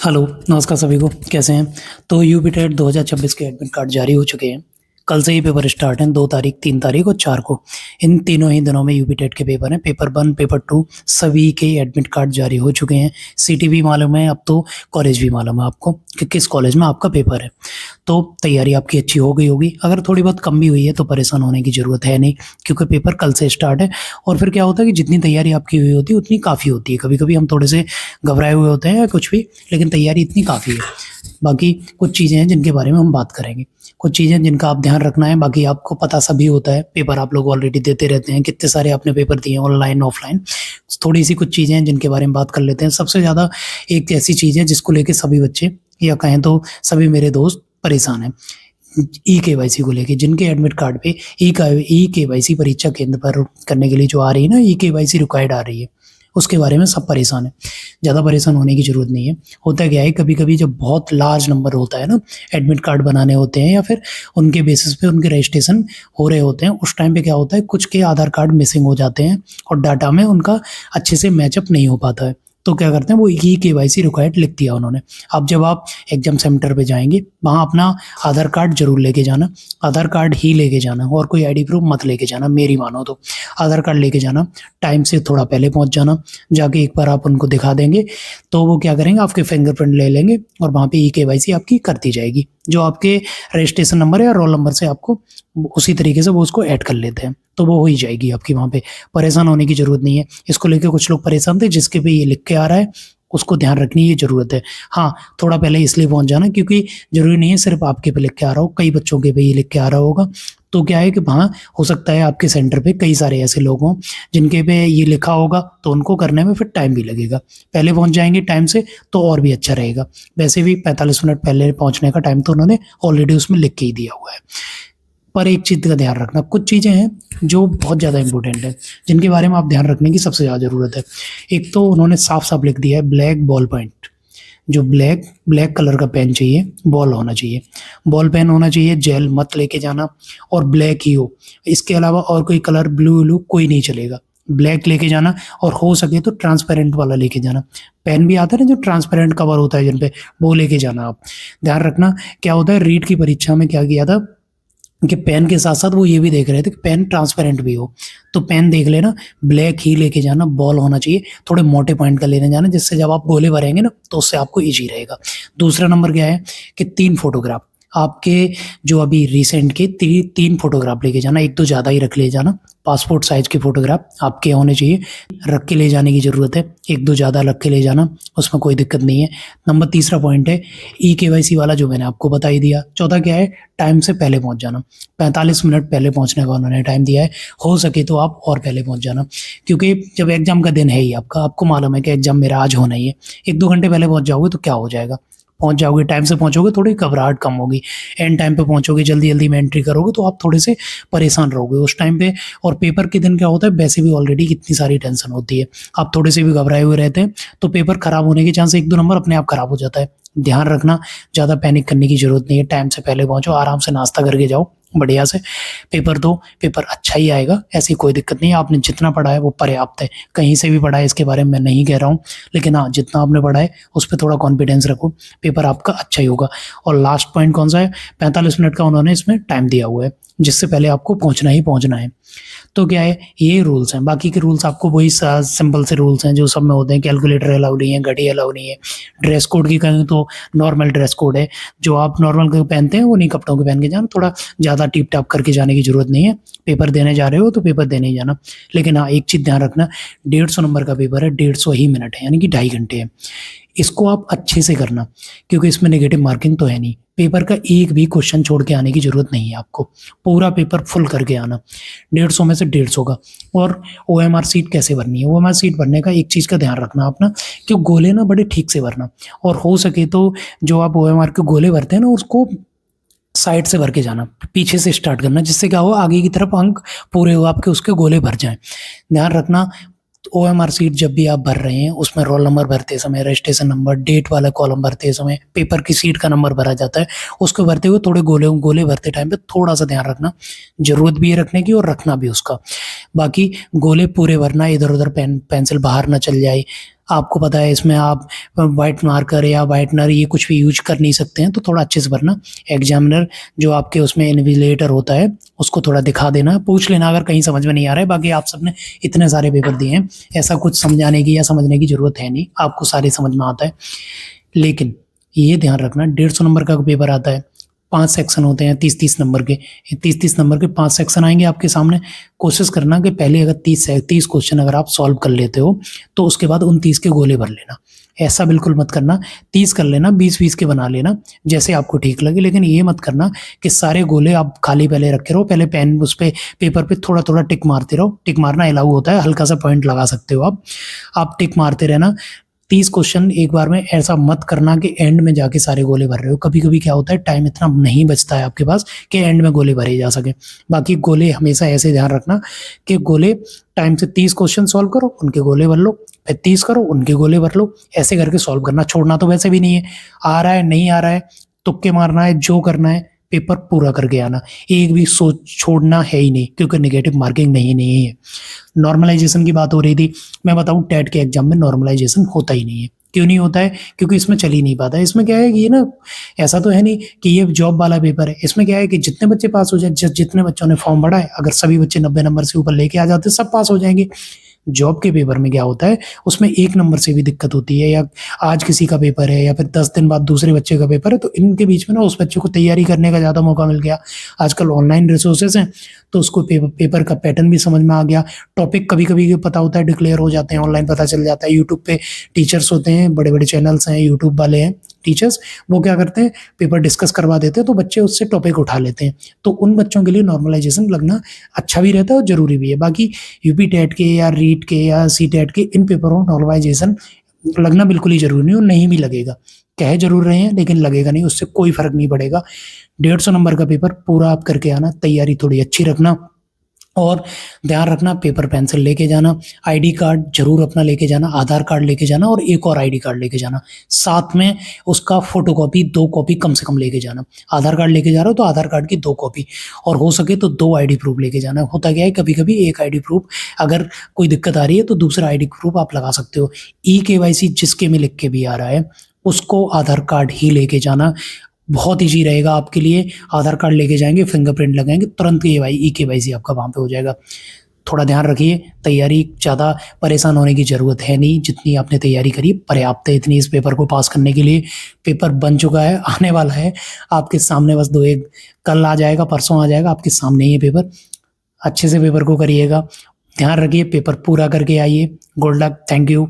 Hello, नमस्कार सभी को। कैसे हैं? तो यूपी टेट 2026 के एडमिट कार्ड जारी हो चुके हैं। कल से ही पेपर स्टार्ट हैं, 2 तारीख, 3 तारीख और 4 को। इन तीनों ही दिनों में यूपी टेट के पेपर हैं। पेपर 1, पेपर 2 सभी के एडमिट कार्ड जारी हो चुके हैं। सिटी भी मालूम है, अब तो कॉलेज भी मालूम है आपको कि किस कॉलेज में आपका पेपर है। तो तैयारी आपकी अच्छी हो गई होगी। अगर थोड़ी बहुत कम भी हुई है तो परेशान होने की ज़रूरत है नहीं, क्योंकि पेपर कल से स्टार्ट है। और फिर क्या होता है कि जितनी तैयारी आपकी हुई होती है उतनी काफ़ी होती है। कभी-कभी हम थोड़े से घबराए हुए होते हैं या कुछ भी, लेकिन तैयारी इतनी काफ़ी है। बाकी कुछ चीज़ें हैं जिनके बारे में हम बात करेंगे। कुछ चीज़ें जिनका आप ध्यान रखना है, बाकी आपको पता सभी होता है, पेपर आप लोग ऑलरेडी देते रहते हैं, कितने सारे आपने पेपर दिए हैं ऑनलाइन, ऑफलाइन। थोड़ी-सी कुछ चीज़ें हैं जिनके बारे में बात कर लेते हैं। सबसे ज़्यादा एक ऐसी चीज़ है जिसको लेके सभी बच्चे या कहें तो सभी मेरे दोस्त परेशान हैं, ई-केवाईसी को लेके। जिनके एडमिट कार्ड पे ई-केवाईसी परीक्षा केंद्र पर करने के लिए जो आ रही है ना, ई-केवाईसी रिक्वायर्ड आ रही है, उसके बारे में सब परेशान हैं। ज़्यादा परेशान होने की ज़रूरत नहीं है। होता क्या है, कभी-कभी जब बहुत लार्ज नंबर होता है ना, एडमिट कार्ड बनाने होते हैं या फिर उनके बेसिस पे उनके रजिस्ट्रेशन हो रहे होते हैं, उस टाइम पे क्या होता है, कुछ के आधार कार्ड मिसिंग हो जाते हैं और डाटा में उनका अच्छे से मैचअप नहीं हो पाता है। तो क्या करते हैं, वो ई-केवाईसी रिक्वायर्ड लिख दिया उन्होंने। अब जब आप एग्ज़ाम सेंटर पे जाएँगे, वहाँ अपना आधार कार्ड ज़रूर लेके जाना। आधार कार्ड ही लेके जाना और कोई आईडी प्रूफ मत लेके जाना, मेरी मानो तो। आधार कार्ड लेके जाना, टाइम से थोड़ा पहले पहुँच जाना। जाके एक बार आप उनको दिखा देंगे, तो वो क्या करेंगे, आपके फिंगरप्रिंट ले लेंगे और वहाँ पे ई-केवाईसी आपकी कर दी जाएगी। जो आपके रजिस्ट्रेशन नंबर या रोल नंबर से आपको उसी तरीके से वो उसको ऐड कर लेते हैं, तो वो हो ही जाएगी आपकी वहाँ पे। परेशान होने की ज़रूरत नहीं है। इसको लेके कुछ लोग परेशान थे, जिसके पे ये लिख के आ रहा है, उसको ध्यान रखने की ज़रूरत है। हाँ, थोड़ा पहले इसलिए पहुँच जाना क्योंकि ज़रूरी नहीं है सिर्फ़ आपके पे लिख के आ रहा हो, कई बच्चों के पे ये लिख के आ रहा होगा। तो क्या है कि वहाँ हो सकता है आपके सेंटर पे कई सारे ऐसे लोग हों, जिनके पे ये लिखा होगा, तो उनको करने में फिर टाइम भी लगेगा। पहले पहुँच जाएँगे टाइम से तो और भी अच्छा रहेगा। वैसे भी 45 मिनट पहले पहुँचने का टाइम तो उन्होंने ऑलरेडी उसमें लिख के ही दिया हुआ है। पर एक चीज़ का ध्यान रखना, कुछ चीज़ें हैं जो बहुत ज़्यादा इम्पोर्टेंट है, जिनके बारे में आप ध्यान रखने की सबसे ज़्यादा ज़रूरत है। एक तो उन्होंने साफ-साफ लिख दिया है, ब्लैक बॉल पॉइंट। जो ब्लैक ब्लैक कलर का पेन चाहिए, बॉल होना चाहिए। बॉल पेन होना चाहिए, जेल मत लेके जाना और ब्लैक ही हो। इसके अलावा और कोई कलर ब्लू-व्लू कोई नहीं चलेगा। ब्लैक लेके जाना और हो सके तो ट्रांसपेरेंट वाला लेके जाना। पेन भी आता है ना जो ट्रांसपेरेंट कवर होता है जिन पे, वो लेके जाना आप। ध्यान रखना, क्या होता है, रीट की परीक्षा में क्या किया था कि पेन के साथ-साथ वो ये भी देख रहे थे कि पेन ट्रांसपेरेंट भी हो। तो पेन देख लेना, ब्लैक ही लेके जाना, बॉल होना चाहिए, थोड़े मोटे पॉइंट का लेने जाना, जिससे जब आप गोले भरेंगे ना तो उससे आपको ईज़ी रहेगा। दूसरा नंबर क्या है कि 3 फ़ोटोग्राफ आपके जो अभी रिसेंट के 3 फ़ोटोग्राफ लेके जाना, 1 तो ज़्यादा ही रख ले जाना। पासपोर्ट साइज़ के फ़ोटोग्राफ आपके होने चाहिए, रख के ले जाने की ज़रूरत है। 1-2 ज़्यादा रख के ले जाना, उसमें कोई दिक्कत नहीं है। नंबर तीसरा पॉइंट है ई-केवाईसी वाला, जो मैंने आपको बता ही दिया। चौथा क्या है, टाइम से पहले पहुँच जाना। 45 मिनट पहले पहुँचने का उन्होंने टाइम दिया है। हो सके तो आप और पहले पहुँच जाना, क्योंकि जब एग्ज़ाम का दिन है ही आपका, आपको मालूम है कि एग्ज़ाम मेरा आज होना ही है। 1-2 घंटे पहले पहुँच जाओगे तो क्या हो जाएगा, पहुँच जाओगे, टाइम से पहुँचोगे, थोड़ी घबराहट कम होगी। एंड टाइम पे पहुँचोगे, जल्दी-जल्दी में एंट्री करोगे तो आप थोड़े से परेशान रहोगे उस टाइम पे। और पेपर के दिन क्या होता है, वैसे भी ऑलरेडी कितनी सारी टेंशन होती है, आप थोड़े से भी घबराए हुए रहते हैं, तो पेपर खराब होने के चांस 1-2 नंबर अपने आप खराब हो जाता है। ध्यान रखना, ज़्यादा पैनिक करने की ज़रूरत नहीं है, टाइम से पहले पहुँचो, आराम से नाश्ता करके जाओ, बढ़िया से पेपर दो, पेपर अच्छा ही आएगा, ऐसी कोई दिक्कत नहीं है। आपने जितना पढ़ा है वो पर्याप्त है, कहीं से भी पढ़ा है इसके बारे में मैं नहीं कह रहा हूँ, लेकिन हाँ, जितना आपने पढ़ा है उस पे थोड़ा कॉन्फिडेंस रखो, पेपर आपका अच्छा ही होगा। और लास्ट पॉइंट कौन सा है, 45 मिनट का उन्होंने इसमें टाइम दिया हुआ है, जिससे पहले आपको पहुँचना ही पहुँचना है। तो क्या है, ये रूल्स हैं। बाकी के रूल्स आपको वही सिंपल से रूल्स हैं जो सब में होते हैं। कैलकुलेटर अलाउ नहीं है, घड़ी अलाउ नहीं है। ड्रेस कोड की कहें तो नॉर्मल ड्रेस कोड है, जो आप नॉर्मल पहनते हैं उन्हीं कपड़ों के पहन के जाना। थोड़ा ज़्यादा टिप टाप करके जाने की ज़रूरत नहीं है। पेपर देने जा रहे हो तो पेपर देने ही जाना। लेकिन हाँ, एक चीज़ ध्यान रखना, 150 नंबर का पेपर है, 150 ही मिनट है, यानी कि 2.5 घंटे है। इसको आप अच्छे से करना, क्योंकि इसमें नेगेटिव मार्किंग तो है नहीं। पेपर का एक भी क्वेश्चन छोड़ के आने की ज़रूरत नहीं है आपको, पूरा पेपर फुल करके आना। 150 में से 150 का। और ओएमआर सीट कैसे भरनी है, ओएमआर सीट भरने का एक चीज़ का ध्यान रखना अपना, कि गोले ना बड़े ठीक से भरना। और हो सके तो जो आप ओएमआर के गोले भरते हैं ना, उसको साइड से भर के जाना, पीछे से स्टार्ट करना, जिससे क्या हो, आगे की तरफ अंक पूरे हो आपके, उसके गोले भर जाएँ। ध्यान रखना, ओएमआर सीट जब भी आप भर रहे हैं, उसमें रोल नंबर भरते समय, रजिस्ट्रेशन नंबर, डेट वाला कॉलम भरते समय पेपर की सीट का नंबर भरा जाता है, उसको भरते हुए थोड़े गोले गोले भरते टाइम पे थोड़ा-सा ध्यान रखना। ज़रूरत भी है रखने की और रखना भी उसका। बाकी गोले पूरे भरना, इधर-उधर पेंसिल बाहर ना चल जाए। आपको पता है इसमें आप वाइट मार्कर या वाइटनर ये कुछ भी यूज कर नहीं सकते हैं, तो थोड़ा अच्छे से भरना। एग्जामिनर जो आपके उसमें इन्विजिलेटर होता है उसको थोड़ा दिखा देना, पूछ लेना अगर कहीं समझ में नहीं आ रहा है। बाकी आप सबने इतने सारे पेपर दिए हैं, ऐसा कुछ समझाने की या समझने की जरूरत है नहीं, आपको सारे समझ में आता है। लेकिन ये ध्यान रखना 150 नंबर का पेपर आता है, 5 सेक्शन होते हैं 30-30 नंबर के, 30-30 नंबर के 5 सेक्शन आएंगे आपके सामने। कोशिश करना कि पहले अगर 30 क्वेश्चन अगर आप सॉल्व कर लेते हो तो उसके बाद उन 30 के गोले भर लेना। ऐसा बिल्कुल मत करना, 30 कर लेना, 20-20 के बना लेना जैसे आपको ठीक लगे। लेकिन ये मत करना कि सारे गोले आप खाली पहले रखे रहो, पहले पेन उस पे पेपर पे थोड़ा थोड़ा टिक मारते रहो। टिक मारना अलाउ होता है, हल्का सा पॉइंट लगा सकते हो आप टिक मारते रहना। 30 क्वेश्चन एक बार में ऐसा मत करना कि एंड में जाके सारे गोले भर रहे हो। कभी कभी क्या होता है टाइम इतना नहीं बचता है आपके पास कि एंड में गोले भरे जा सके। बाकी गोले हमेशा ऐसे ध्यान रखना कि गोले टाइम से 30 क्वेश्चन सॉल्व करो, उनके गोले भर लो, फिर 30 करो, उनके गोले भर लो। ऐसे करके सॉल्व करना, छोड़ना तो वैसे भी नहीं है। आ रहा है नहीं आ रहा है, तुक्के मारना है, जो करना है पेपर पूरा करके आना। एक भी सोच छोड़ना है ही नहीं, क्योंकि नेगेटिव मार्किंग नहीं है। नॉर्मलाइजेशन की बात हो रही थी, मैं बताऊं टेट के एग्जाम में नॉर्मलाइजेशन होता ही नहीं है। क्यों नहीं होता है? क्योंकि इसमें चल ही नहीं पाता। इसमें क्या है कि ये ना, ऐसा तो है नहीं कि ये जॉब वाला पेपर है। इसमें क्या है कि जितने बच्चे पास हो जाए, जितने बच्चों ने फॉर्म भरा है, अगर सभी बच्चे 90 नंबर से ऊपर लेके आ जाते सब पास हो जाएंगे। जॉब के पेपर में क्या होता है, उसमें 1 नंबर से भी दिक्कत होती है, या आज किसी का पेपर है या फिर 10 दिन बाद दूसरे बच्चे का पेपर है, तो इनके बीच में ना उस बच्चे को तैयारी करने का ज़्यादा मौका मिल गया। आजकल ऑनलाइन रिसोर्सेज हैं, तो उसको पेपर का पैटर्न भी समझ में आ गया। टॉपिक कभी कभी पता होता है, डिक्लेयर हो जाते हैं, ऑनलाइन पता चल जाता है। यूट्यूब पे टीचर्स होते हैं, बड़े बड़े चैनल्स हैं यूट्यूब वाले हैं टीचर्स, वो क्या करते हैं पेपर डिस्कस करवा देते हैं, तो बच्चे उससे टॉपिक उठा लेते हैं। तो उन बच्चों के लिए नॉर्मलाइजेशन लगना अच्छा भी रहता है और जरूरी भी है। बाकी यूपी टेट के या रीट के या सी टेट के इन पेपरों में नॉर्मलाइजेशन लगना बिल्कुल ही जरूरी नहीं, और नहीं भी लगेगा। कह जरूर रहे हैं लेकिन लगेगा नहीं, उससे कोई फर्क नहीं पड़ेगा। 150 नंबर का पेपर पूरा आप करके आना, तैयारी थोड़ी अच्छी रखना, और ध्यान रखना पेपर पेंसिल लेके जाना, आईडी कार्ड जरूर अपना लेके जाना, आधार कार्ड लेके जाना, और एक और आईडी कार्ड लेके जाना। साथ में उसका फोटोकॉपी 2 कॉपी कम से कम लेके जाना। आधार कार्ड लेके जा रहे हो तो आधार कार्ड की 2 कॉपी, और हो सके तो 2 आईडी प्रूफ लेके जाना। होता क्या है कभी कभी एक आईडी प्रूफ, अगर कोई दिक्कत आ रही है तो दूसरा आईडी प्रूफ आप लगा सकते हो। KYC जिसके में लिख के भी आ रहा है उसको आधार कार्ड ही लेके जाना, बहुत ईजी रहेगा आपके लिए। आधार कार्ड लेके जाएंगे, फिंगरप्रिंट लगाएंगे, तुरंत KYC आपका वहाँ पे हो जाएगा। थोड़ा ध्यान रखिए, तैयारी ज़्यादा परेशान होने की ज़रूरत है नहीं, जितनी आपने तैयारी करी पर्याप्त है इतनी इस पेपर को पास करने के लिए। पेपर बन चुका है, आने वाला है आपके सामने, बस 2-1 कल आ जाएगा, परसों आ जाएगा, आपके सामने ही है पेपर। अच्छे से पेपर को करिएगा, ध्यान रखिए, पेपर पूरा करके आइए। Good luck, thank you.